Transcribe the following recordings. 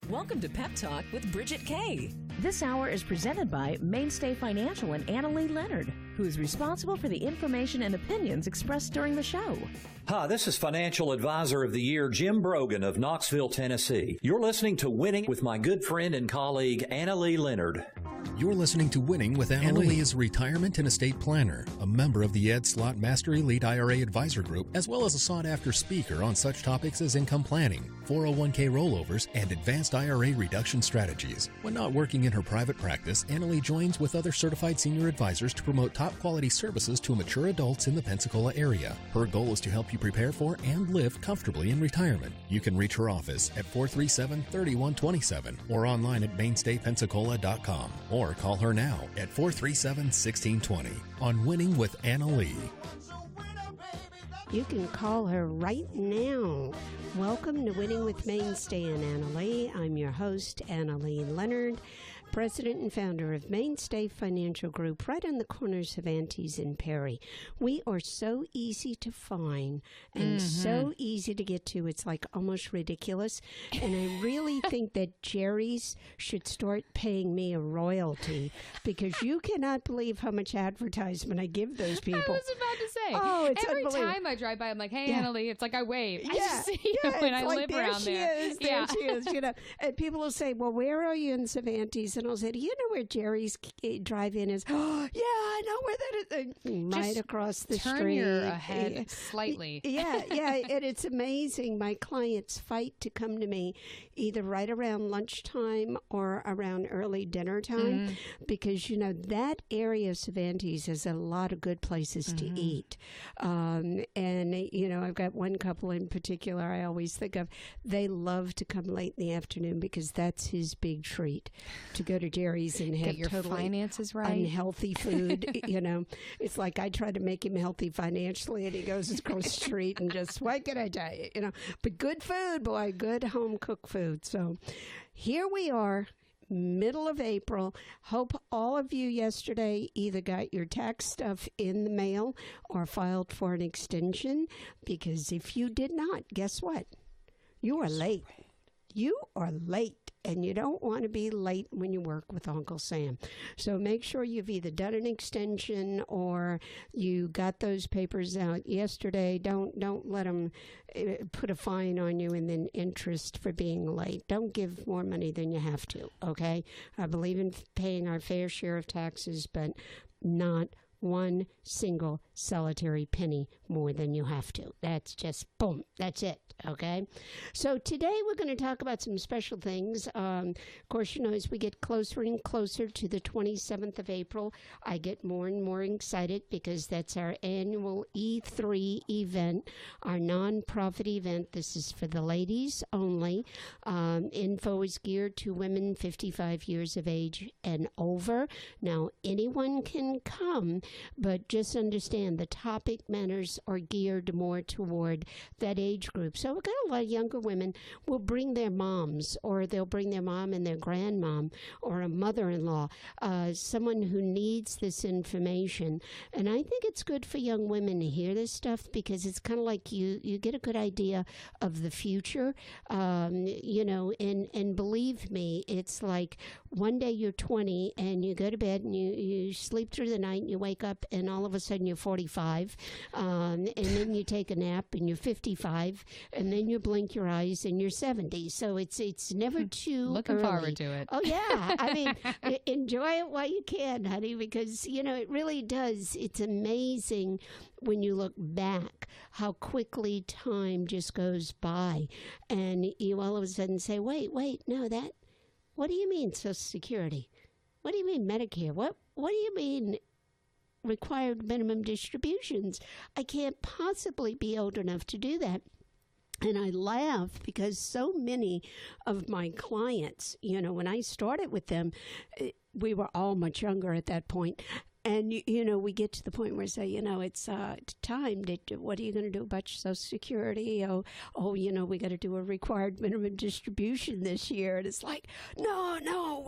Welcome to Pep Talk with Bridget Kay. This hour is presented by Mainstay Financial and Annalee Leonard, who is responsible for the information and opinions expressed during the show. Hi, this is Financial Advisor of the Year, Jim Brogan of Knoxville, Tennessee. You're listening to Winning with my good friend and colleague, Annalee Leonard. You're listening to Winning with Annalee. Annalee is a retirement and estate planner, a member of the Ed Slott Master Elite IRA Advisor Group, as well as a sought-after speaker on such topics as income planning, 401k rollovers, and advanced IRA reduction strategies. When not working in her private practice, Annalee joins with other certified senior advisors to promote top-quality services to mature adults in the Pensacola area. Her goal is to help you prepare for and live comfortably in retirement. You can reach her office at 437-3127 or online at mainstaypensacola.com. Or call her now at 437-1620 on Winning with Annalee. You can call her right now. Welcome to Winning with Mainstay and Annalee. I'm your host, Annalee Leonard, President and founder of Mainstay Financial Group, right on the corners of Antes and Perry. We are so easy to find and so easy to get to. It's like almost ridiculous. And I really think that Jerry's should start paying me a royalty, because you cannot believe how much advertisement I give those people. I was about to say. Oh, it's every time I drive by, I'm like, hey, Annalee. It's like I wave. I just see you when I live around there. There she is, you know. And people will say, well, where are you in Cervantes? And I'll say, do you know where Jerry's drive-in is? Oh, yeah, I know where that is. Right just across the turn street. Turn your head slightly. Yeah, and it's amazing. My clients fight to come to me either right around lunchtime or around early dinner time, because, you know, that area of Cervantes has a lot of good places to eat. And, you know, I've got one couple in particular I always think of. They love to come late in the afternoon because that's his big treat, to go to Jerry's and have get your totally finances right, unhealthy food. You know, it's like I try to make him healthy financially, and he goes across the street and just, what can I tell you? You know, but good food, boy, good home cooked food. So here we are, middle of April. Hope all of you yesterday either got your tax stuff in the mail or filed for an extension, because if you did not, guess what? You are late. You are late. And you don't want to be late when you work with Uncle Sam. So make sure you've either done an extension or you got those papers out yesterday. Don't let them put a fine on you and then interest for being late. Don't give more money than you have to, okay? I believe in paying our fair share of taxes, but not one single solitary penny more than you have to. That's just, boom, that's it. Okay, so today we're going to talk about some special things. Of course, you know, as we get closer and closer to the 27th of April, I get more and more excited, because that's our annual E3 event, our nonprofit event. This is for the ladies only. Info is geared to women 55 years of age and over. Now, anyone can come, but just understand the topic matters are geared more toward that age group. So we've got a lot of younger women will bring their moms, or they'll bring their mom and their grandmom, or a mother-in-law, someone who needs this information. And I think it's good for young women to hear this stuff, because it's kind of like you get a good idea of the future, you know, and believe me, it's like one day you're 20 and you go to bed and you sleep through the night and you wake up and all of a sudden you're 45, and then you take a nap and you're 55, and then you blink your eyes and you're 70. So it's never too looking early. forward to it. Oh, yeah. I mean, enjoy it while you can, honey, because, you know, it really does. It's amazing when you look back how quickly time just goes by, and you all of a sudden say, wait, no, what do you mean Social Security? What do you mean Medicare? What do you mean required minimum distributions? I can't possibly be old enough to do that. And I laugh because so many of my clients, you know, when I started with them, we were all much younger at that point. And, you know, we get to the point where we say, you know, it's time. What are you going to do about your Social Security? Oh, you know, we got to do a required minimum distribution this year. And it's like, no,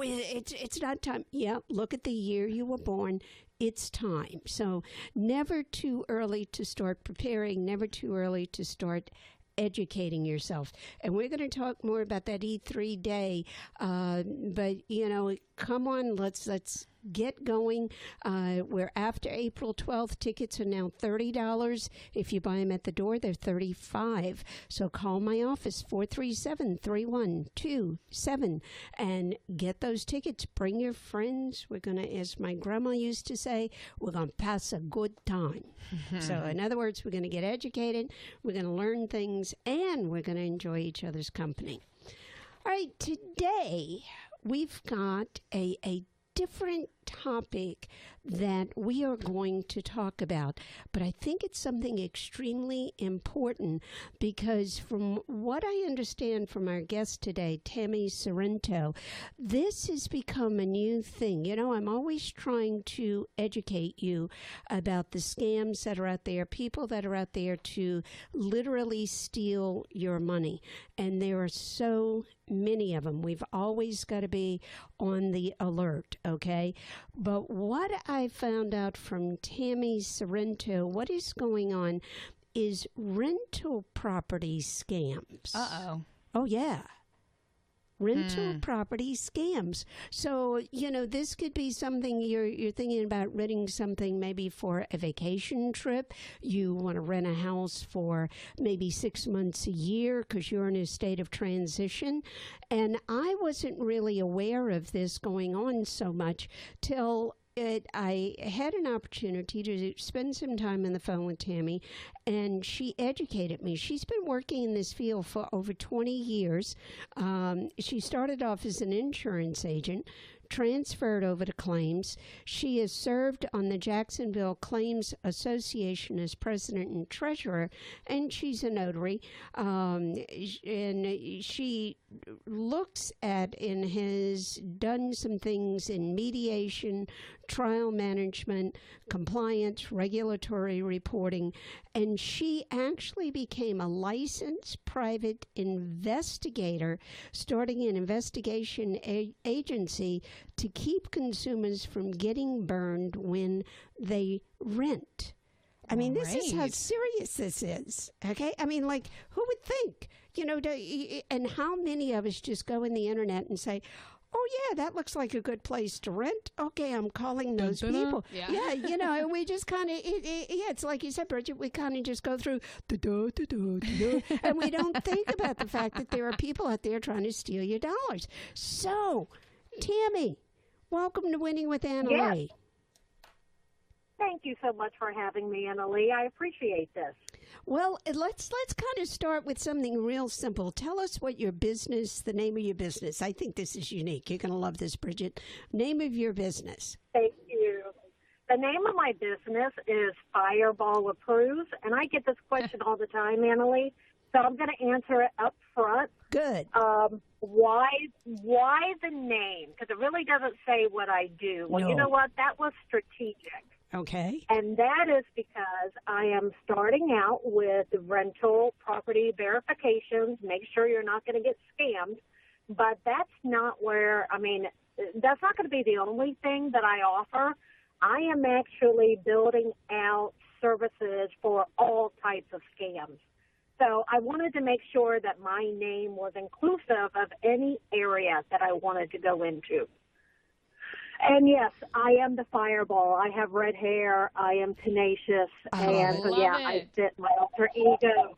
it's not time. Yeah, look at the year you were born. It's time. So never too early to start preparing, never too early to start educating yourself. And we're going to talk more about that E3 day. But, come on, let's get going. We're after April 12th. Tickets are now $30. If you buy them at the door, they're $35. So call my office, 437-3127, and get those tickets. Bring your friends. We're going to, as my grandma used to say, we're going to pass a good time. So in other words, we're going to get educated, we're going to learn things, and we're going to enjoy each other's company. All right, today we've got a different topic that we are going to talk about, but I think it's something extremely important because from what I understand from our guest today, Tammy Sorrento, this has become a new thing. I'm always trying to educate you about the scams that are out there, people that are out there to literally steal your money, and there are so many of them. We've always got to be on the alert, okay? But what I found out from Tammy Sorrento, what is going on is rental property scams. Uh-oh. Oh, yeah. Rental property scams. So, this could be something you're thinking about renting something maybe for a vacation trip. You want to rent a house for maybe 6 months a year because you're in a state of transition. And I wasn't really aware of this going on so much till I had an opportunity to spend some time on the phone with Tammy, and she educated me. She's been working in this field for over 20 years. She started off as an insurance agent, transferred over to claims. She has served on the Jacksonville Claims Association as president and treasurer, and she's a notary. And she looks at and has done some things in mediation, trial management, compliance, regulatory reporting, and she actually became a licensed private investigator, starting an investigation agency to keep consumers from getting burned when they rent. I mean, this is how serious this is, okay? I mean, like, who would think? And how many of us just go in the internet and say, oh, yeah, that looks like a good place to rent. Okay, I'm calling those people. Yeah, and we just kind of, it's like you said, Bridget, we kind of just go through and we don't think about the fact that there are people out there trying to steal your dollars. So, Tammy, welcome to Winning with Anna Lee. Thank you so much for having me, Anna Lee. I appreciate this. Well, let's kind of start with something real simple. Tell us what your business, the name of your business. I think this is unique. You're going to love this, Bridget. Name of your business. Thank you. The name of my business is Fireball Approves, and I get this question all the time, Anna Lee, so I'm going to answer it up front. Good. Why the name? Because it really doesn't say what I do. Well, you know what? That was strategic. Okay. And that is because I am starting out with rental property verifications, make sure you're not going to get scammed. But that's not that's not going to be the only thing that I offer. I am actually building out services for all types of scams. So I wanted to make sure that my name was inclusive of any area that I wanted to go into. And yes, I am the Fireball. I have red hair. I am tenacious. I fit my alter ego.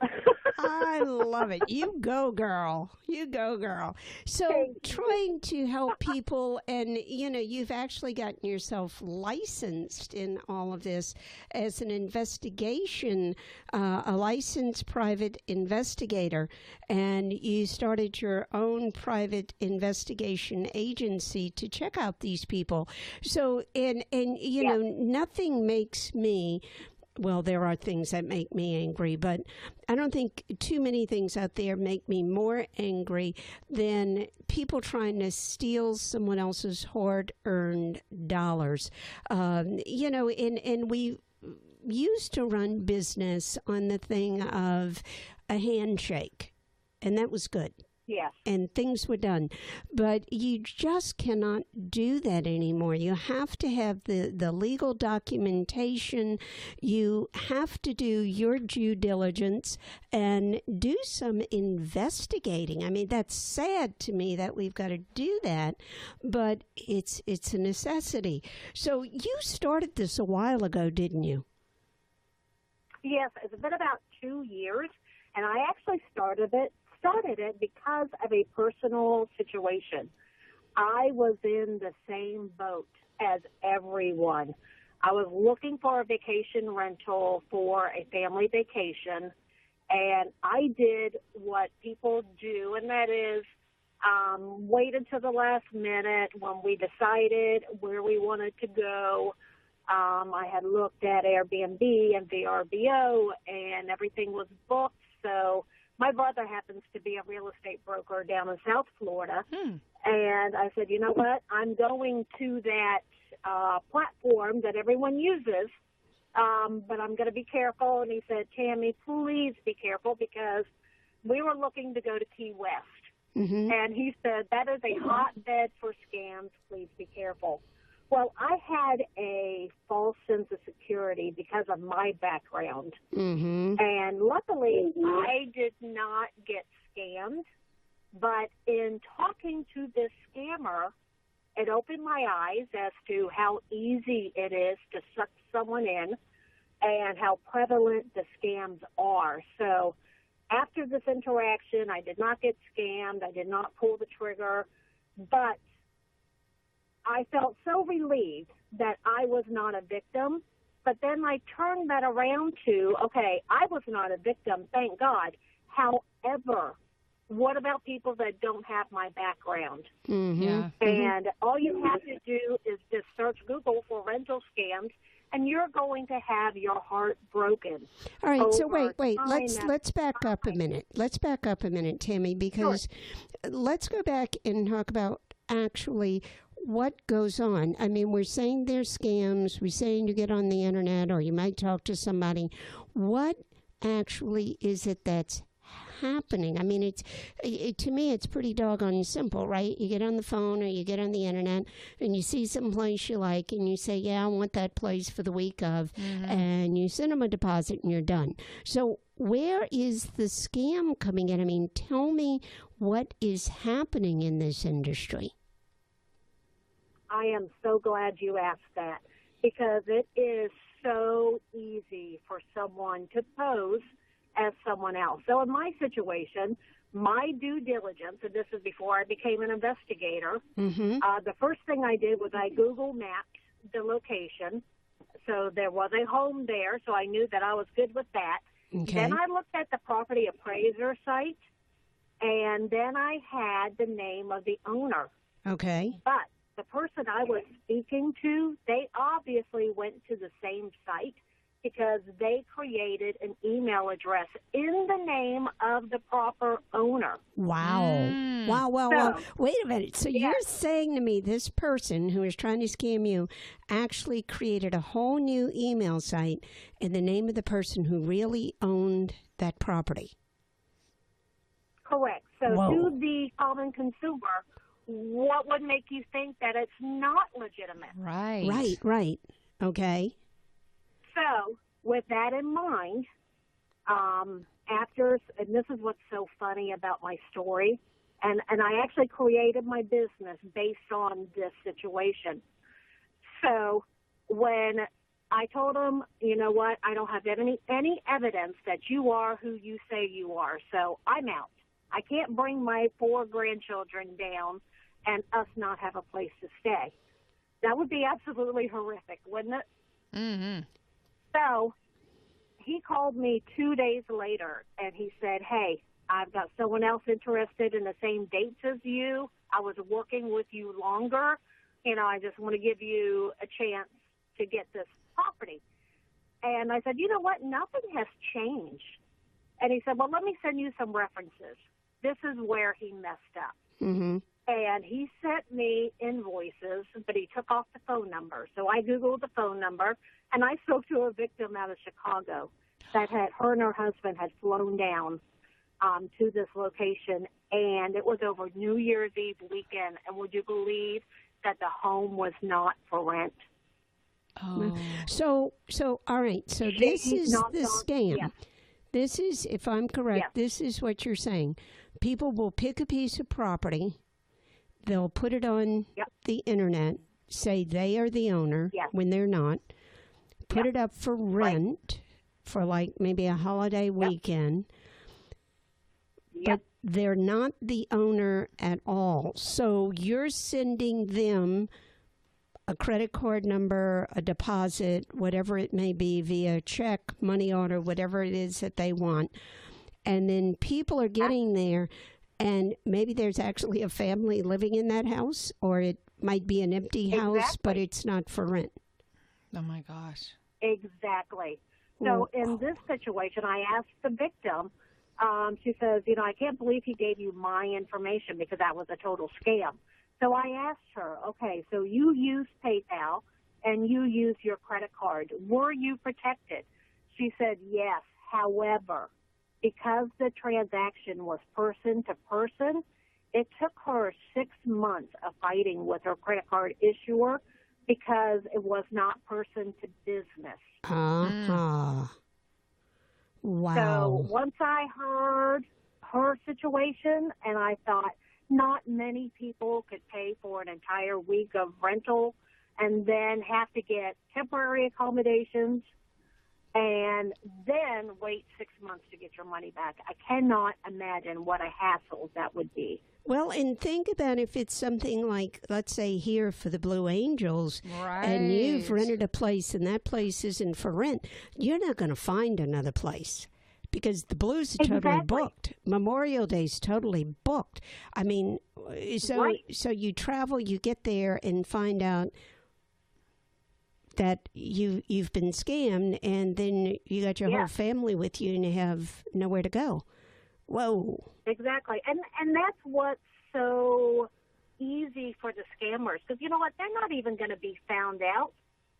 I love it. You go, girl. You go, girl. So trying to help people, and, you've actually gotten yourself licensed in all of this as an investigation, a licensed private investigator, and you started your own private investigation agency to check out these people. So, nothing makes me, well, there are things that make me angry, but I don't think too many things out there make me more angry than people trying to steal someone else's hard-earned dollars. And we used to run business on the thing of a handshake, and that was good. Yes. And things were done. But you just cannot do that anymore. You have to have the legal documentation. You have to do your due diligence and do some investigating. I mean, that's sad to me that we've got to do that, but it's a necessity. So you started this a while ago, didn't you? Yes, it's been about 2 years, and I actually started it because of a personal situation. I was in the same boat as everyone. I was looking for a vacation rental for a family vacation, and I did what people do, and that is wait until the last minute when we decided where we wanted to go. I had looked at Airbnb and VRBO, and everything was booked, so my brother happens to be a real estate broker down in South Florida, and I said, you know what, I'm going to that platform that everyone uses, but I'm going to be careful. And he said, Tammy, please be careful, because we were looking to go to Key West, and he said, that is a hotbed for scams. Please be careful. Well, I had a false sense of security because of my background. And luckily, I did not get scammed. But in talking to this scammer, it opened my eyes as to how easy it is to suck someone in and how prevalent the scams are. So after this interaction, I did not get scammed. I did not pull the trigger. But I felt so relieved that I was not a victim, but then I turned that around to, okay, I was not a victim, thank God. However, what about people that don't have my background? And all you have to do is just search Google for rental scams, and you're going to have your heart broken. All right, so wait. Let's back up a minute. Let's back up a minute, Tammy, because let's go back and talk about actually what goes on. I mean, we're saying there's scams. We're saying you get on the internet or you might talk to somebody. What actually is it that's happening? I mean, to me, it's pretty doggone simple, right? You get on the phone or you get on the internet and you see some place you like and you say, yeah, I want that place for the week of, and you send them a deposit and you're done. So where is the scam coming in? I mean, tell me what is happening in this industry. I am so glad you asked that, because it is so easy for someone to pose as someone else. So in my situation, my due diligence, and this is before I became an investigator, the first thing I did was I Google mapped the location. So there was a home there, so I knew that I was good with that. Okay. Then I looked at the property appraiser site, and then I had the name of the owner. Okay. But the person I was speaking to, they obviously went to the same site because they created an email address in the name of the proper owner. Wow. Wow. Wait a minute. So you're saying to me this person who is trying to scam you actually created a whole new email site in the name of the person who really owned that property? Correct. So to the common consumer, what would make you think that it's not legitimate? Right. Okay. So, with that in mind, and this is what's so funny about my story, and I actually created my business based on this situation. So, when I told them, you know what, I don't have any evidence that you are who you say you are, so I'm out. I can't bring my 4 grandchildren down and us not have a place to stay. That would be absolutely horrific, wouldn't it? So he called me 2 days later, and he said, hey, I've got someone else interested in the same dates as you. I was working with you longer. You know, I just want to give you a chance to get this property. And I said, you know what? Nothing has changed. And he said, well, let me send you some references. This is where he messed up. And he sent me invoices, but he took off the phone number. So I Googled the phone number, and I spoke to a victim out of Chicago that her and her husband had flown down to this location, and it was over New Year's Eve weekend. And would you believe that the home was not for rent? Oh. So all right. So this is the scam. Yes. This is, if I'm correct, Yes. this is what you're saying. People will pick a piece of property, they'll put it on the internet, say they are the owner when they're not, put it up for rent for like maybe a holiday weekend, but they're not the owner at all. So you're sending them a credit card number, a deposit, whatever it may be, via check, money order, whatever it is that they want. And then people are getting there, and maybe there's actually a family living in that house, or it might be an empty house, but it's not for rent. Oh, my gosh. Exactly. So in this situation, I asked the victim, she says, I can't believe he gave you my information because that was a total scam. So I asked her, okay, so you use PayPal and you use your credit card. Were you protected? She said, yes. However, because the transaction was person to person, it took her 6 months of fighting with her credit card issuer because it was not person to business. Wow. So once I heard her situation, and I thought, not many people could pay for an entire week of rental and then have to get temporary accommodations and then wait 6 months to get your money back. I cannot imagine what a hassle that would be. Well, and think about if it's something like, let's say here for the Blue Angels, and you've rented a place and that place isn't for rent, you're not going to find another place. Because the Blues are totally booked. Memorial Day's totally booked. I mean, so you travel, you get there and find out that you've been scammed, and then you got your whole family with you and you have nowhere to go. Whoa. Exactly. And that's what's so easy for the scammers. Because you know what? They're not even going to be found out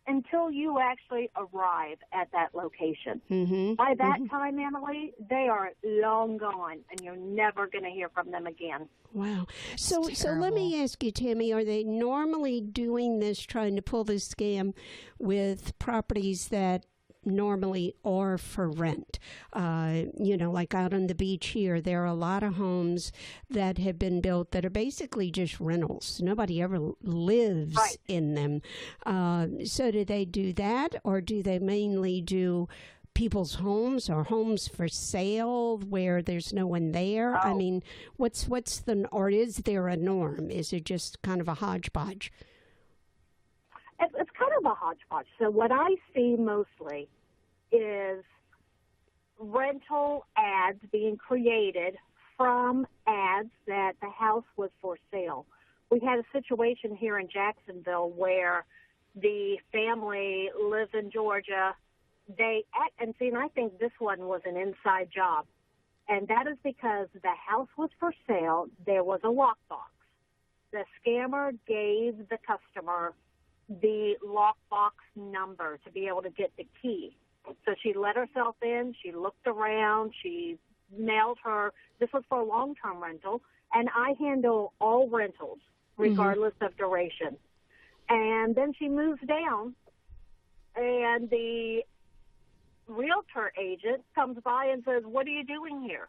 until you actually arrive at that location. By that time, Emily, they are long gone, and you're never going to hear from them again. Wow. So let me ask you, Tammy, are they normally doing this, trying to pull this scam with properties that normally are for rent? Like out on the beach here, there are a lot of homes that have been built that are basically just rentals. Nobody ever lives in them. So do they do that, or do they mainly do people's homes or homes for sale where there's no one there? I mean, what's or is there a norm? Is it just kind of a hodgepodge? It's kind of a hodgepodge. So what I see mostly is rental ads being created from ads that the house was for sale. We had a situation here in Jacksonville where the family lives in Georgia. And I think this one was an inside job. And that is because the house was for sale. There was a lockbox. The scammer gave the customer the lockbox number to be able to get the key. So she let herself in, she looked around, she mailed her. This was for a long-term rental, and I handle all rentals, regardless of duration. And then she moves down, and the realtor agent comes by and says, "What are you doing here?"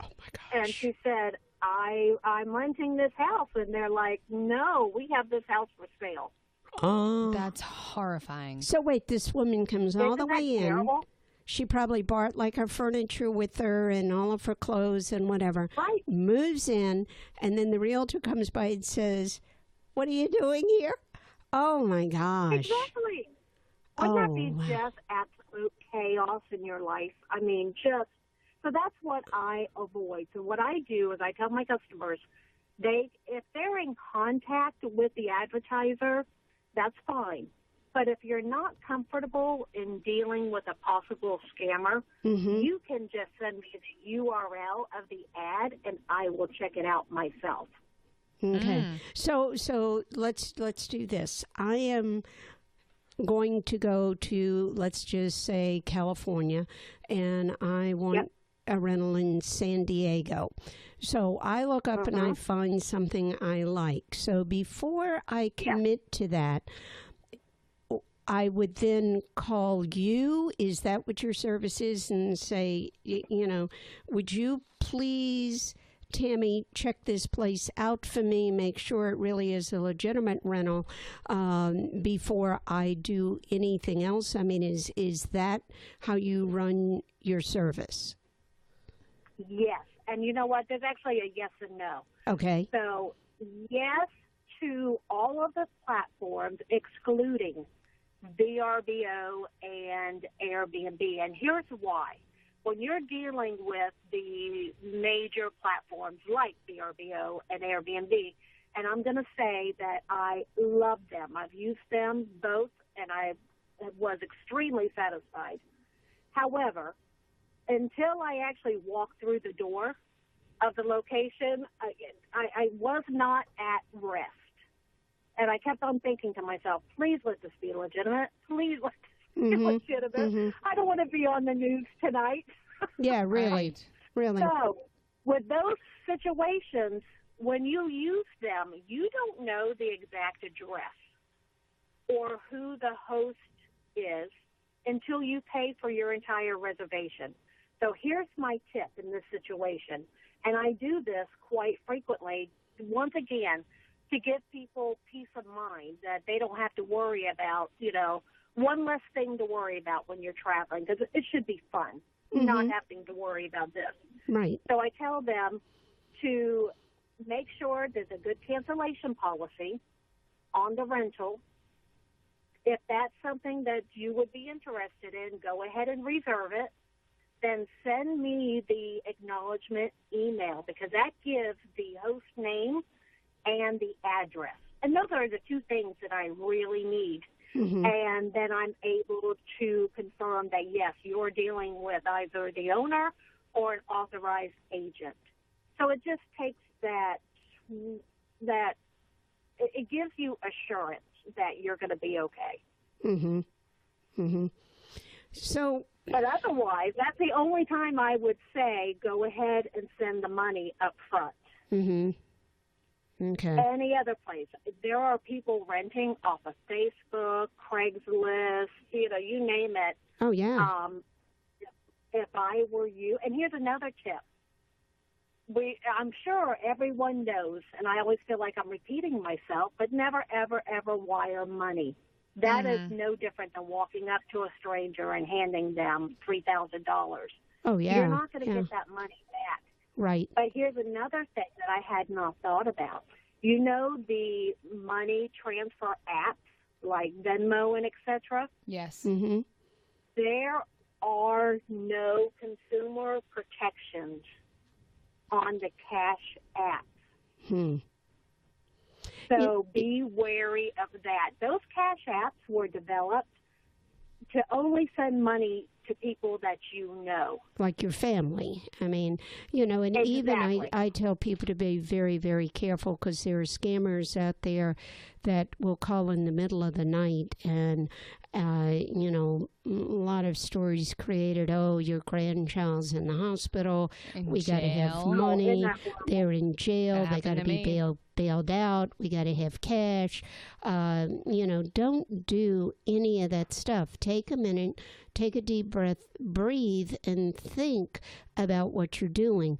Oh, my gosh. And she said, I'm renting this house. And they're like, "No, we have this house for sale." Oh. That's horrifying. So wait, this woman comes all the way in. Terrible? She probably brought like her furniture with her and all of her clothes and whatever. Right. Moves in, and then the realtor comes by and says, "What are you doing here?" Oh my gosh. Exactly. Wouldn't that be just absolute chaos in your life? I mean, so that's what I avoid. So what I do is I tell my customers, if they're in contact with the advertiser, that's fine. But if you're not comfortable in dealing with a possible scammer, you can just send me the URL of the ad, and I will check it out myself. Okay. So let's do this. I am going to go to, let's just say, California, and I want a rental in San Diego. So I look up and I find something I like. So before I commit to that, I would then call you. Is that what your service is? And say, would you please, Tammy, check this place out for me, make sure it really is a legitimate rental before I do anything else? I mean, is that how you run your service? Yes. And you know what? There's actually a yes and no. Okay. So, yes to all of the platforms, excluding VRBO and Airbnb. And here's why. When you're dealing with the major platforms like VRBO and Airbnb, and I'm going to say that I love them. I've used them both, and I was extremely satisfied. However, until I actually walked through the door of the location, I was not at rest. And I kept on thinking to myself, please let this be legitimate. Please let this be legitimate. I don't want to be on the news tonight. Yeah, really. Really. So with those situations, when you use them, you don't know the exact address or who the host is until you pay for your entire reservation. So here's my tip in this situation, and I do this quite frequently, once again, to give people peace of mind that they don't have to worry about, one less thing to worry about when you're traveling, because it should be fun, not having to worry about this. Right. So I tell them to make sure there's a good cancellation policy on the rental. If that's something that you would be interested in, go ahead and reserve it. Then send me the acknowledgement email, because that gives the host name and the address. And those are the two things that I really need. And then I'm able to confirm that, yes, you're dealing with either the owner or an authorized agent. So it just takes that it gives you assurance that you're going to be okay. So, but otherwise, that's the only time I would say go ahead and send the money up front. Okay. Any other place. There are people renting off of Facebook, Craigslist, you name it. Oh, yeah. If I were you, and here's another tip. I'm sure everyone knows, and I always feel like I'm repeating myself, but never, ever, ever wire money. That is no different than walking up to a stranger and handing them $3,000. Oh, yeah. You're not going to get that money back. Right. But here's another thing that I had not thought about. The money transfer apps like Venmo and et cetera? Yes. There are no consumer protections on the cash apps. So be wary of that. Those cash apps were developed to only send money to people that you know. Like your family. I mean, and exactly. even I tell people to be very, very careful, because there are scammers out there that will call in the middle of the night and, a lot of stories created, your grandchild's in the hospital, we got to have money, they're in jail, they got to be bailed out, we got to have cash. Don't do any of that stuff. Take a minute, take a deep breath, breathe, and think about what you're doing.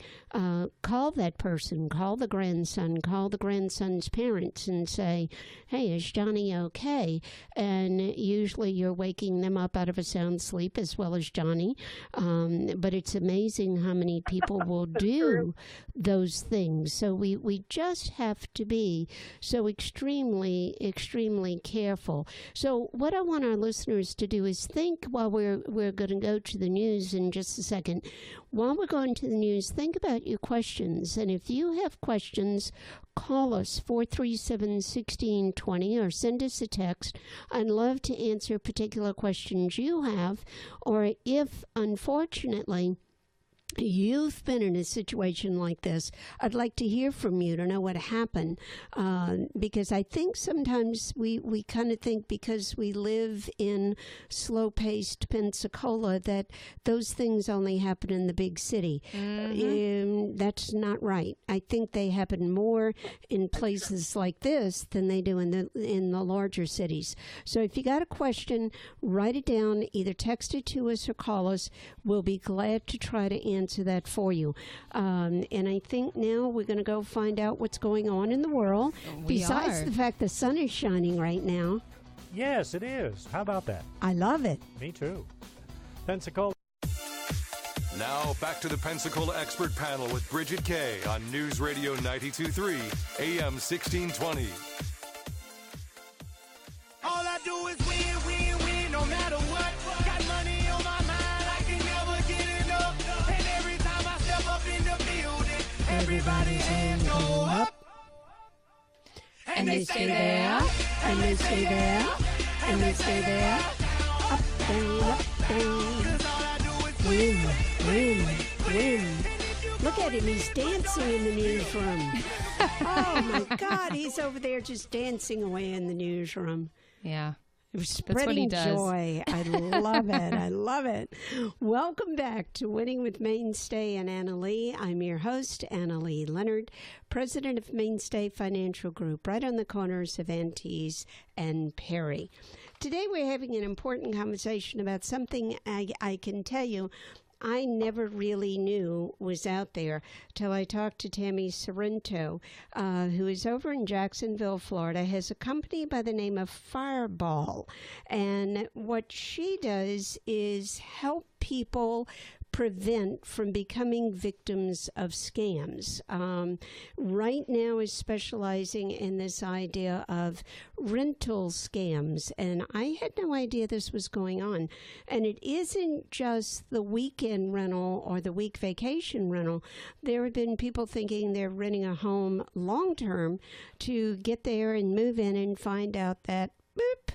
Call that person, call the grandson, call the grandson's parents and say, hey, is Johnny okay? And usually you're waking them up out of a sound sleep as well as Johnny. But it's amazing how many people will do those things. So we just have to be so extremely, extremely careful. So what I want our listeners to do is think, while we're going to go to the news in just a second, while we're going to the news, think about your questions. And if you have questions, call us 437-1620 or send us a text. I'd love to answer particular questions you have. Or if, unfortunately, you've been in a situation like this, I'd like to hear from you to know what happened, because I think sometimes we kind of think because we live in slow-paced Pensacola that those things only happen in the big city. That's not right. I think they happen more in places like this than they do in the larger cities. So if you got a question, write it down, either text it to us or call us. We'll be glad to try to answer that for you. And I think now we're going to go find out what's going on in the world. Besides the fact the sun is shining right now. Yes, it is. How about that? I love it. Me too. Pensacola. Now back to the Pensacola Expert Panel with Bridget Kay on News Radio 92.3, AM 1620. All I do is win, win, win, no matter what. Got money on my mind, I can never get enough. And every time I step up in the building, everybody's hands go up. And they stay there, and they stay there, and they stay there. Up, down, up, down. Win, win, win. Look at him, he's dancing in the newsroom. Oh my God, he's over there just dancing away in the newsroom. Yeah. Spreading joy. I love it. I love it. Welcome back to Winning with Mainstay and Anna Lee. I'm your host, Anna Lee Leonard, president of Mainstay Financial Group, right on the corners of Antie's and Perry. Today we're having an important conversation about something I can tell you I never really knew was out there till I talked to Tammy Sorrento, who is over in Jacksonville, Florida, has a company by the name of Fireball. And what she does is help people prevent from becoming victims of scams. Right now is specializing in this idea of rental scams, and I had no idea this was going on. And it isn't just the weekend rental or the week vacation rental. There have been people thinking they're renting a home long-term to get there and move in and find out that, boop,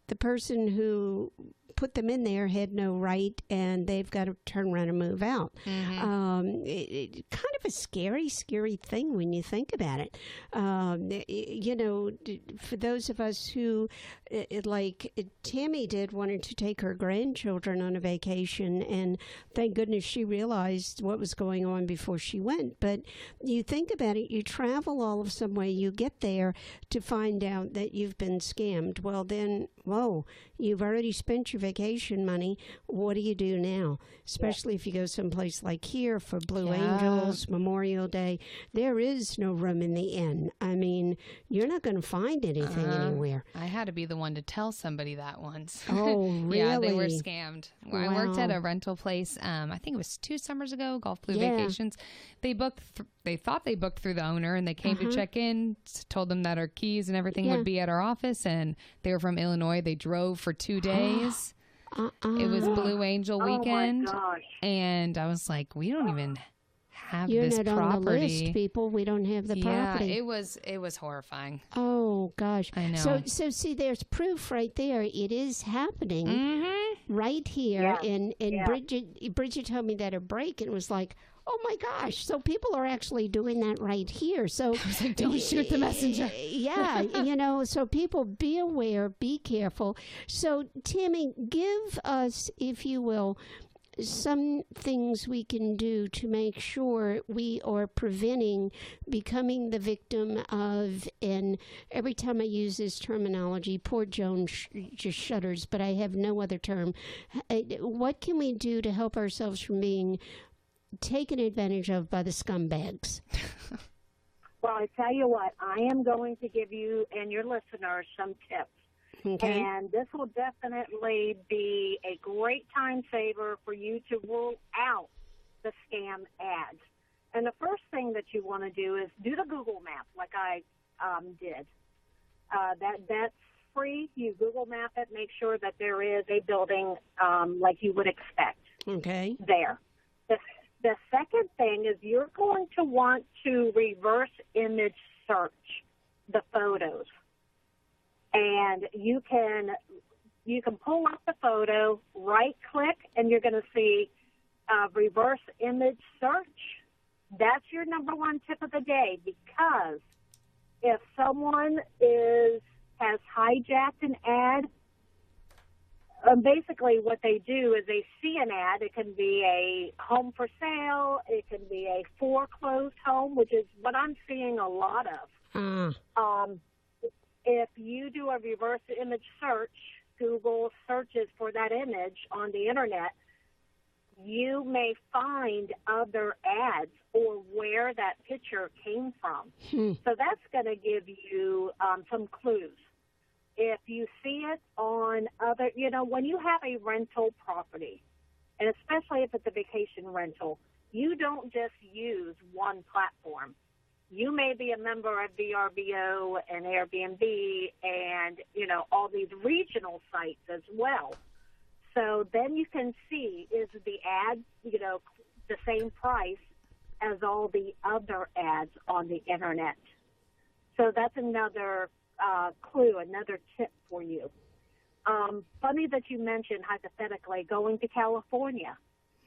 the person who put them in there had no right, and they've got to turn around and move out. It kind of a scary thing when you think about it. You know, for those of us who, like Tammy did, wanted to take her grandchildren on a vacation, and thank goodness she realized what was going on before she went. But you think about it, you travel all of some way, you get there to find out that you've been scammed. Well, then, whoa, you've already spent your vacation money. What do you do now? Especially if you go someplace like here for Blue Angels, Memorial Day. There is no room in the inn. I mean, you're not going to find anything anywhere. I had to be the one to tell somebody that once. Oh, really? Yeah, they were scammed. Wow. I worked at a rental place, I think it was 2 summers ago, Golf Blue Vacations. They booked, they thought they booked through the owner, and they came to check in, told them that our keys and everything would be at our office, and they were from Illinois. They drove for 2 days. It was Blue Angel weekend, and I was like, we don't even have You're this not property. on the list, people. We don't have the property. Yeah, it was horrifying. Oh gosh, I know. So see, there's proof right there. It is happening right here. And Bridget told me that at break, and it was like, oh my gosh! So people are actually doing that right here. So I was like, don't shoot the messenger. Yeah, you know. So people, be aware, be careful. So Tammy, give us, if you will, some things we can do to make sure we are preventing becoming the victim of, and every time I use this terminology, poor Joan just shudders, but I have no other term. What can we do to help ourselves from being taken advantage of by the scumbags? Well, I tell you what, I am going to give you and your listeners some tips. Okay. And this will definitely be a great time saver for you to rule out the scam ads. And the first thing that you want to do is do the Google map like I did. That's free. You Google map it, make sure that there is a building like you would expect there. The second thing is you're going to want to reverse image search the photos. And you can pull up the photo, right-click, and you're going to see reverse image search. That's your number one tip of the day, because if someone has hijacked an ad, basically what they do is they see an ad. It can be a home for sale. It can be a foreclosed home, which is what I'm seeing a lot of. If you do a reverse image search, Google searches for that image on the internet, you may find other ads or where that picture came from. So that's going to give you some clues. If you see it on other, when you have a rental property, and especially if it's a vacation rental, you don't just use one platform. You may be a member of VRBO and Airbnb and, all these regional sites as well. So then you can see, is the ad, the same price as all the other ads on the internet? So that's another clue, another tip for you. Funny that you mentioned, hypothetically, going to California.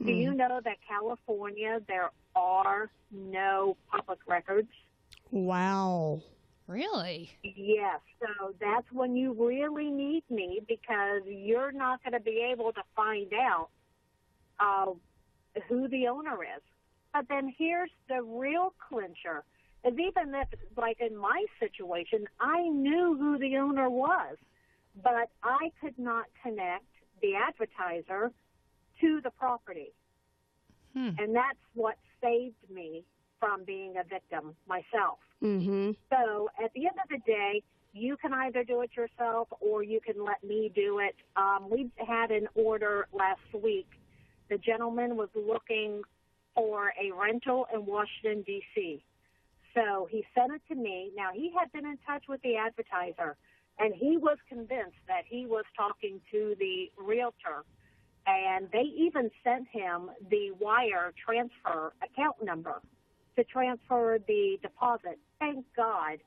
Do you know that California, there are no public records? Wow. Really? Yes. So that's when you really need me, because you're not going to be able to find out who the owner is. But then here's the real clincher. Is even if, like in my situation, I knew who the owner was, but I could not connect the advertiser to the property. And that's what saved me from being a victim myself. So at the end of the day, you can either do it yourself or you can let me do it. We had an order last week. The gentleman was looking for a rental in Washington, D.C., so he sent it to me. Now, he had been in touch with the advertiser, and he was convinced that he was talking to the realtor. And they even sent him the wire transfer account number to transfer the deposit. Thank God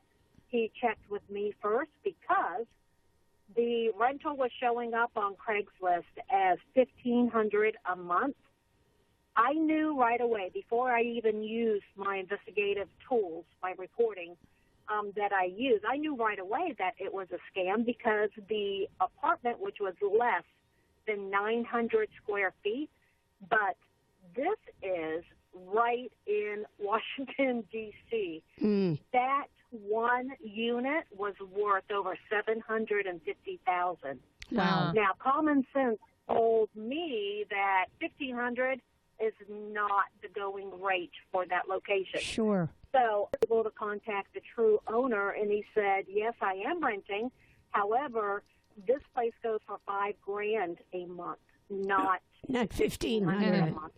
he checked with me first, because the rental was showing up on Craigslist as $1,500 a month. I knew right away, before I even used my investigative tools, my reporting that I use, I knew right away that it was a scam, because the apartment, which was less than 900 square feet, but this is right in Washington, D.C. That one unit was worth over $750,000. Wow. Now, common sense told me that $1,500 is not the going rate for that location. Sure. So I was able to contact the true owner, and he said, yes, I am renting. However, this place goes for $5,000 a month, not $1,500 a month.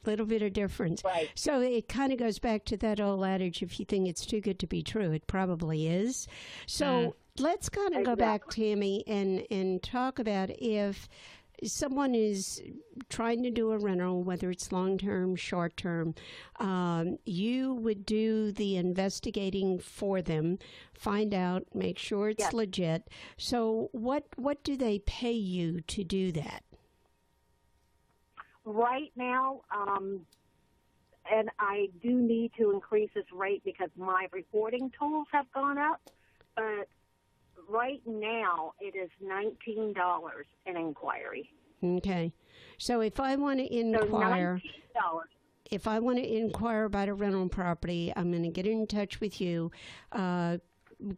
Little bit of difference. Right. So it kind of goes back to that old adage, if you think it's too good to be true, it probably is. So let's kind of go back, Tammy, and talk about if someone is trying to do a rental, whether it's long-term, short-term, you would do the investigating for them, find out, make sure it's legit. So what do they pay you to do that? Right now, and I do need to increase this rate because my reporting tools have gone up, but right now it is $19 an inquiry. Okay. So if I want to inquire, if I want to inquire about a rental property, I'm going to get in touch with you.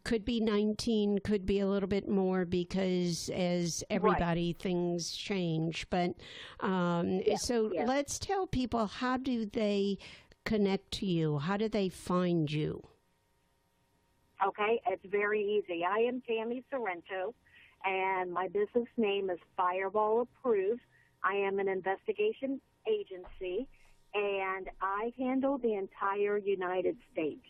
Could be 19, could be a little bit more, because as everybody, things change. But let's tell people, how do they connect to you? How do they find you? Okay, it's very easy. I am Tammy Sorrento, and my business name is Fireball Approved. I am an investigation agency, and I handle the entire United States.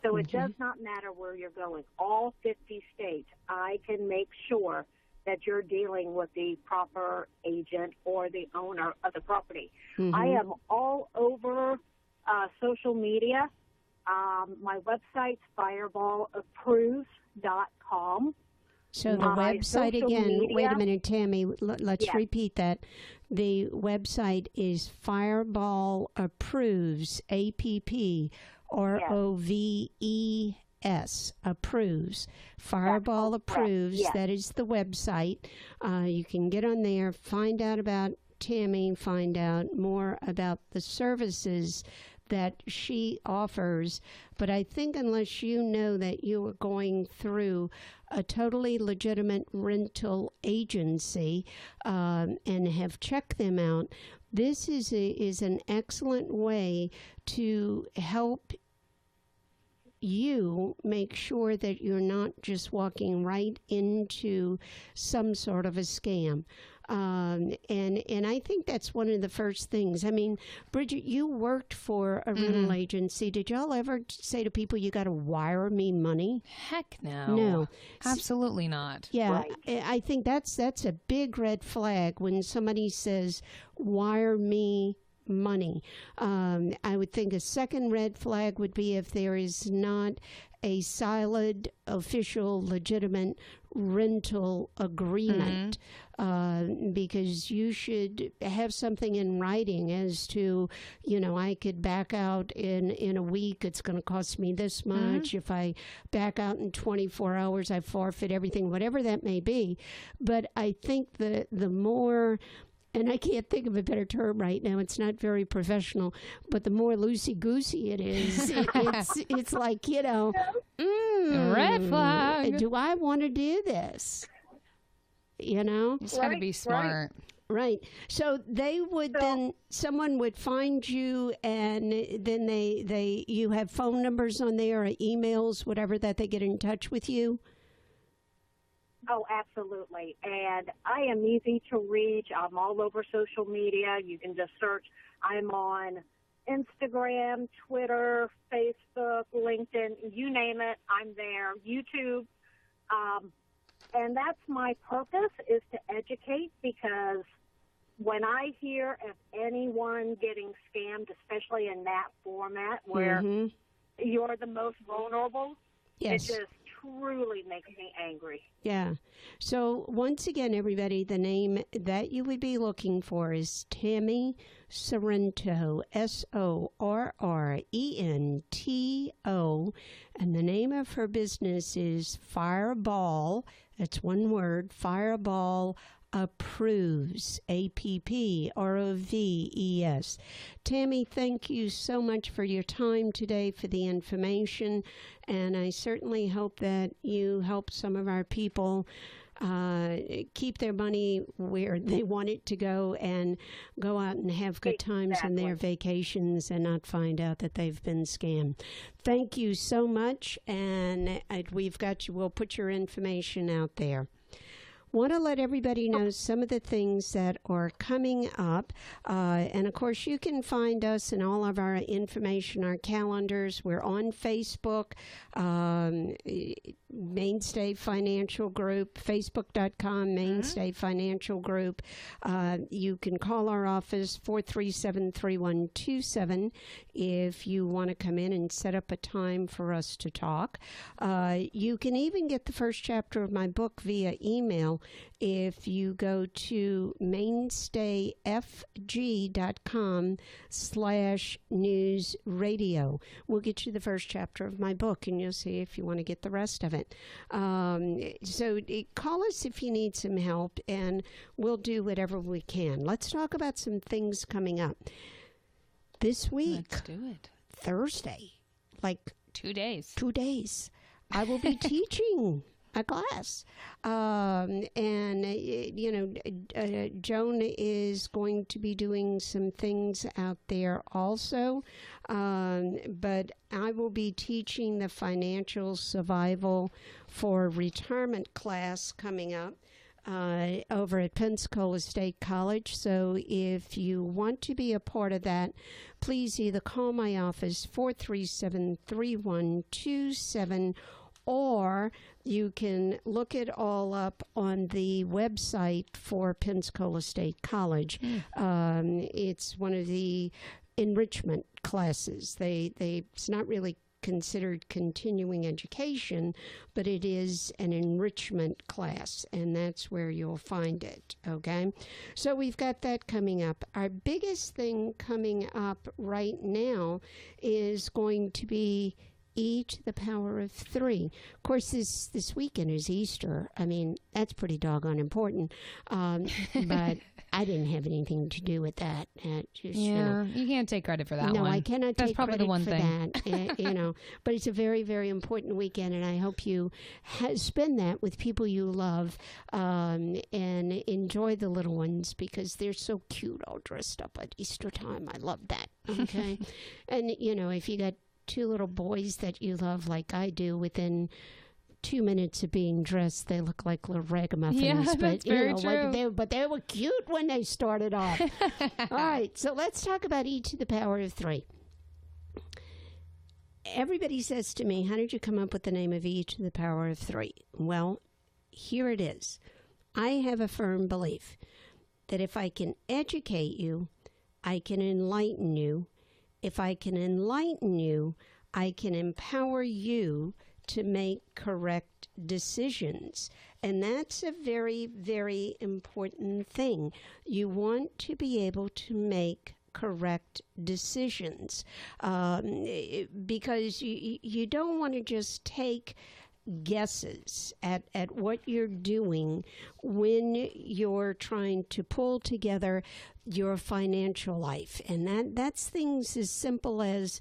So it does not matter where you're going. All 50 states, I can make sure that you're dealing with the proper agent or the owner of the property. I am all over social media. My website's fireballapproved.com. So the website again, wait a minute, Tammy, let's repeat that. The website is Fireball Approves, APP, ROVES, approves. Fireball Approves, that is the website. You can get on there, find out about Tammy, find out more about the services that she offers. But I think unless you know that you are going through a totally legitimate rental agency and have checked them out, this is an excellent way to help you make sure that you're not just walking right into some sort of a scam. And I think that's one of the first things. I mean, Bridget, you worked for a rental agency. Did y'all ever say to people, you got to wire me money? Heck no. No. Absolutely not. Yeah, Right. I think that's a big red flag when somebody says, wire me money. I would think a second red flag would be if there is not a solid, official, legitimate rental agreement, because you should have something in writing as to, I could back out in a week, it's going to cost me this much. If I back out in 24 hours, I forfeit everything, whatever that may be. But I think the more, and I can't think of a better term right now, it's not very professional, but the more loosey-goosey it is, it's like, red flag. Do I want to do this? You just got to be smart. Right. So they would someone would find you, and then you have phone numbers on there or emails, whatever, that they get in touch with you? Oh, absolutely. And I am easy to reach. I'm all over social media. You can just search. I'm on Instagram, Twitter, Facebook, LinkedIn, you name it, I'm there, YouTube. And that's my purpose, is to educate, because when I hear of anyone getting scammed, especially in that format where you're the most vulnerable, it just truly makes me angry. Yeah. So once again, everybody, the name that you would be looking for is Tammy Sorrento, Sorrento, and the name of her business is Fireball. That's one word, Fireball Approves, APPROVES. Tammy, thank you so much for your time today, for the information, and I certainly hope that you help some of our people keep their money where they want it to go and go out and have good times on their vacations and not find out that they've been scammed. Thank you so much, and we've got you. We'll put your information out there. Want to let everybody know some of the things that are coming up. And, of course, you can find us and all of our information, our calendars. We're on Facebook, Mainstay Financial Group, facebook.com, Mainstay Financial Group. You can call our office, 437-3127, if you want to come in and set up a time for us to talk. You can even get the first chapter of my book via email if you go to mainstayfg.com/newsradio. We'll get you the first chapter of my book, and you'll see if you want to get the rest of it. So call us if you need some help, and we'll do whatever we can. Let's talk about some things coming up. This week, Let's do it. Thursday, like 2 days. 2 days, I will be teaching a class. Joan is going to be doing some things out there also. But I will be teaching the financial survival for retirement class coming up over at Pensacola State College. So if you want to be a part of that, please either call my office, 437-3127, or you can look it all up on the website for Pensacola State College. It's one of the enrichment classes. It's not really considered continuing education, but it is an enrichment class, and that's where you'll find it, okay? So we've got that coming up. Our biggest thing coming up right now is going to be e to the power of 3. Of course, this weekend is Easter. I mean, that's pretty doggone important. But I didn't have anything to do with that. You can't take credit for that one. No, I cannot take probably credit the one for thing. that. But it's a very, very important weekend, and I hope you spend that with people you love and enjoy the little ones because they're so cute all dressed up at Easter time. I love that. Okay. And, if you got 2 little boys that you love like I do, within 2 minutes of being dressed, they look like little ragamuffins. Yeah, but that's very true. But they were cute when they started off. All right, so let's talk about e to the power of 3. Everybody says to me, how did you come up with the name of e to the power of 3? Well, here it is. I have a firm belief that if I can educate you, I can enlighten you. If I can enlighten you, I can empower you to make correct decisions. And that's a very, very important thing. You want to be able to make correct decisions because you don't want to just take guesses at what you're doing when you're trying to pull together your financial life. And that's things as simple as,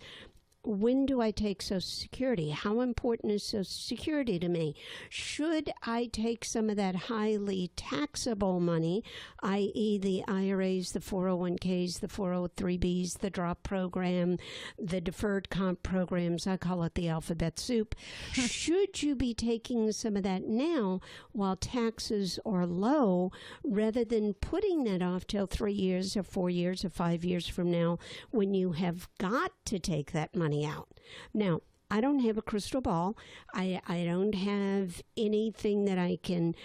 when do I take Social Security? How important is Social Security to me? Should I take some of that highly taxable money, i.e. the IRAs, the 401ks, the 403bs, the DROP program, the deferred comp programs, I call it the alphabet soup. Should you be taking some of that now while taxes are low, rather than putting that off till 3 years or 4 years or 5 years from now when you have got to take that money out? Now, I don't have a crystal ball. I don't have anything that I can,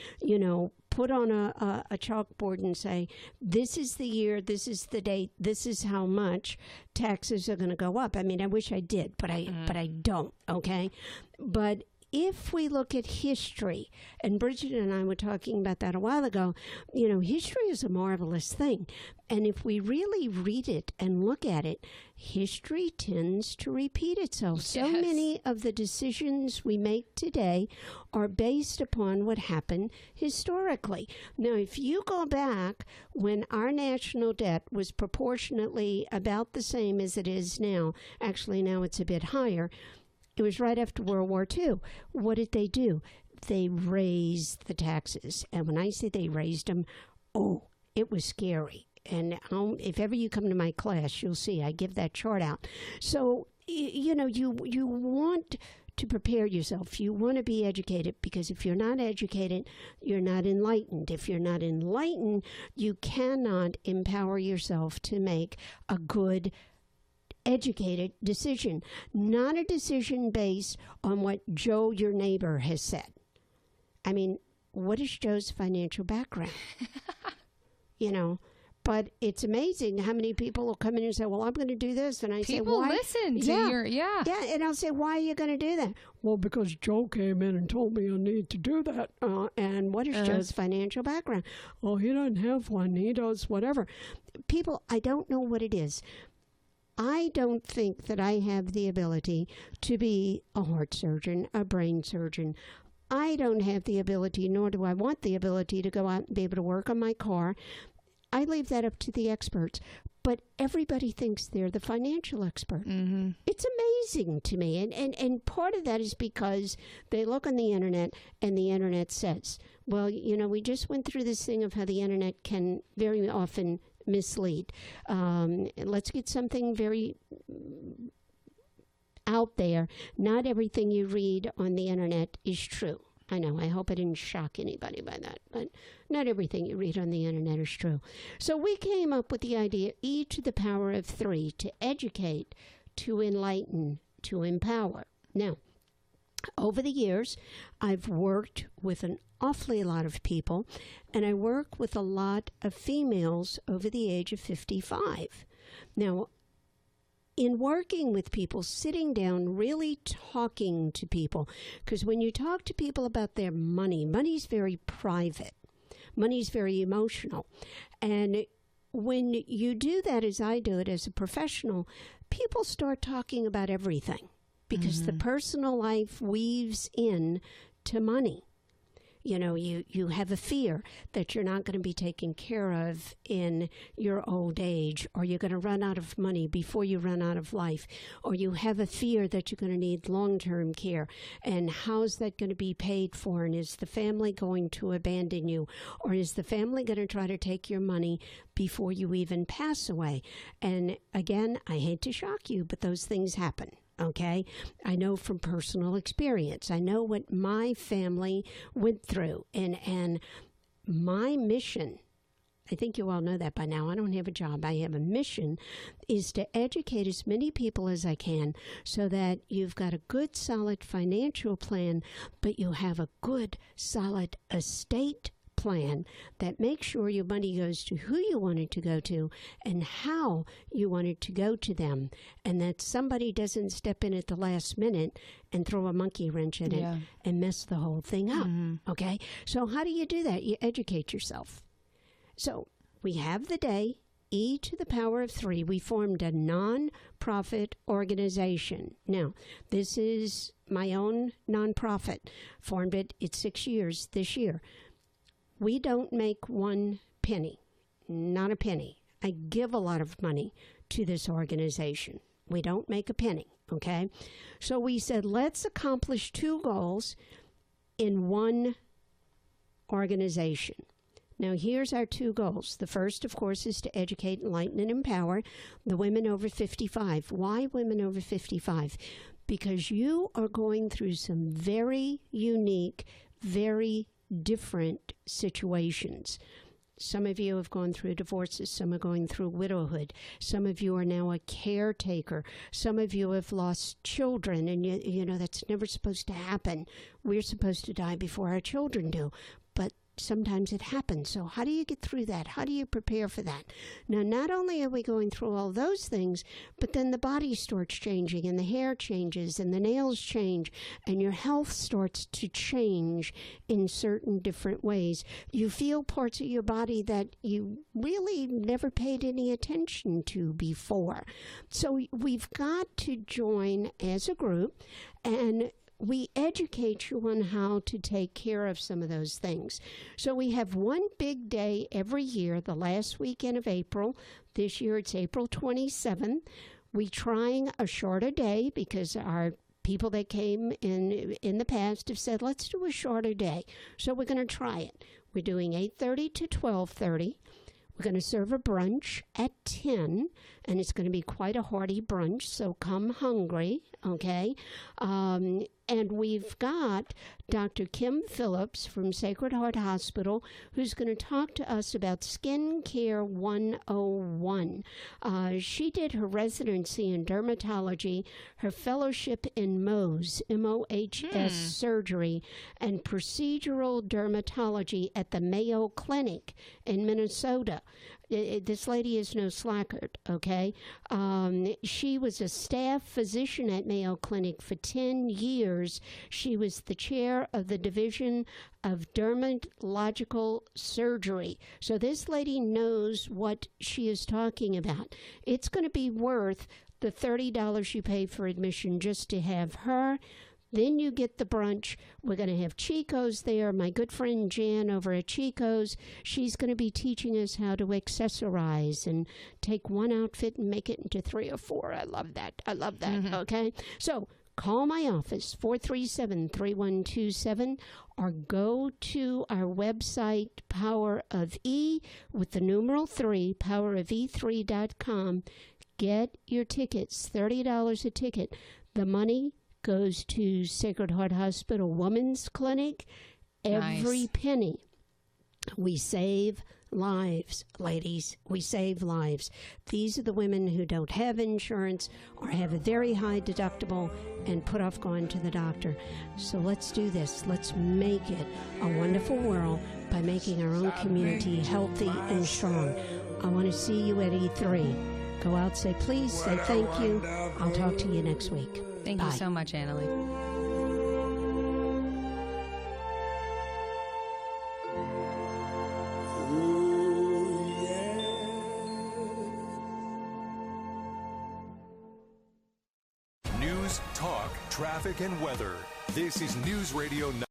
put on a chalkboard and say, this is the year, this is the date, this is how much taxes are going to go up. I mean, I wish I did, but I don't, okay? But if we look at history, and Bridget and I were talking about that a while ago, history is a marvelous thing. And if we really read it and look at it, history tends to repeat itself. Yes. So many of the decisions we make today are based upon what happened historically. Now, if you go back when our national debt was proportionately about the same as it is now, actually now it's a bit higher, it was right after World War II. What did they do? They raised the taxes. And when I say they raised them, it was scary. And if ever you come to my class, you'll see I give that chart out. So, you want to prepare yourself. You want to be educated, because if you're not educated, you're not enlightened. If you're not enlightened, you cannot empower yourself to make a good educated decision, not a decision based on what Joe, your neighbor, has said. I mean, what is Joe's financial background? But it's amazing how many people will come in and say, well, I'm going to do this. And I say, why? People listen to your. Yeah, and I'll say, why are you going to do that? Well, because Joe came in and told me I need to do that. And what is Joe's financial background? Oh, he doesn't have one. He does whatever. People, I don't know what it is. I don't think that I have the ability to be a heart surgeon, a brain surgeon. I don't have the ability, nor do I want the ability, to go out and be able to work on my car. I leave that up to the experts. But everybody thinks they're the financial expert. Mm-hmm. It's amazing to me. And part of that is because they look on the internet and the internet says, well, we just went through this thing of how the internet can very often mislead. Let's get something very out there. Not everything you read on the internet is true. I know, I hope I didn't shock anybody by that, but not everything you read on the internet is true. So we came up with the idea, e to the power of 3, to educate, to enlighten, to empower. Now, over the years, I've worked with an awfully lot of people, and I work with a lot of females over the age of 55. Now, in working with people, sitting down, really talking to people. Because when you talk to people about their money, money's very private. Money's very emotional. And when you do that, as I do it as a professional, people start talking about everything because the personal life weaves in to money. You know, you have a fear that you're not going to be taken care of in your old age, or you're going to run out of money before you run out of life, or you have a fear that you're going to need long-term care, and how's that going to be paid for, and is the family going to abandon you, or is the family going to try to take your money before you even pass away? And again, I hate to shock you, but those things happen. Okay, I know from personal experience. I know what my family went through, and my mission, I think you all know that by now. I don't have a job. I have a mission, is to educate as many people as I can so that you've got a good, solid financial plan, but you have a good, solid estate plan that makes sure your money goes to who you want it to go to and how you want it to go to them, and that somebody doesn't step in at the last minute and throw a monkey wrench in it and mess the whole thing up. Okay, so how do you do that? You educate yourself. So we have the day, E to the power of 3. We formed a non-profit organization. Now, this is my own non-profit. Formed it, it's 6 years this year. We don't make one penny, not a penny. I give a lot of money to this organization. We don't make a penny, okay? So we said, let's accomplish 2 goals in one organization. Now, here's our 2 goals. The first, of course, is to educate, enlighten, and empower the women over 55. Why women over 55? Because you are going through some very unique, very different situations. Some of you have gone through divorces. Some are going through widowhood. Some of you are now a caretaker. Some of you have lost children, and you know that's never supposed to happen. We're supposed to die before our children do, but sometimes it happens. So how do you get through that? How do you prepare for that? Now, not only are we going through all those things, but then the body starts changing, and the hair changes, and the nails change, and your health starts to change in certain different ways. You feel parts of your body that you really never paid any attention to before. So we've got to join as a group, and we educate you on how to take care of some of those things. So we have one big day every year, the last weekend of April. This year it's April 27th. We're trying a shorter day because our people that came in the past have said, let's do a shorter day. So we're going to try it. We're doing 8:30 to 12:30. We're going to serve a brunch at 10, and it's going to be quite a hearty brunch, so come hungry, okay? And we've got Dr. Kim Phillips from Sacred Heart Hospital, who's going to talk to us about Skin Care 101. She did her residency in dermatology, her fellowship in Mohs, M-O-H-S surgery, and procedural dermatology at the Mayo Clinic in Minnesota. This lady is no slackard, okay? She was a staff physician at Mayo Clinic for 10 years. She was the chair of the Division of Dermatological Surgery. So this lady knows what she is talking about. It's going to be worth the $30 you pay for admission just to have her. Then you get the brunch. We're going to have Chico's there. My good friend Jan over at Chico's, she's going to be teaching us how to accessorize and take one outfit and make it into 3 or 4. I love that. I love that, okay? So call my office, 437-3127, or go to our website, Power of E, with the numeral 3, powerofe3.com. Get your tickets, $30 a ticket. The money goes to Sacred Heart Hospital Women's Clinic. Every penny. We save lives, ladies. We save lives. These are the women who don't have insurance or have a very high deductible and put off going to the doctor. So let's do this. Let's make it a wonderful world by making our own community healthy and strong. I want to see you at E3. Go out, say please, say thank you. I'll talk to you next week. Thank you so much, Annalie. News, talk, traffic, and weather. This is News Radio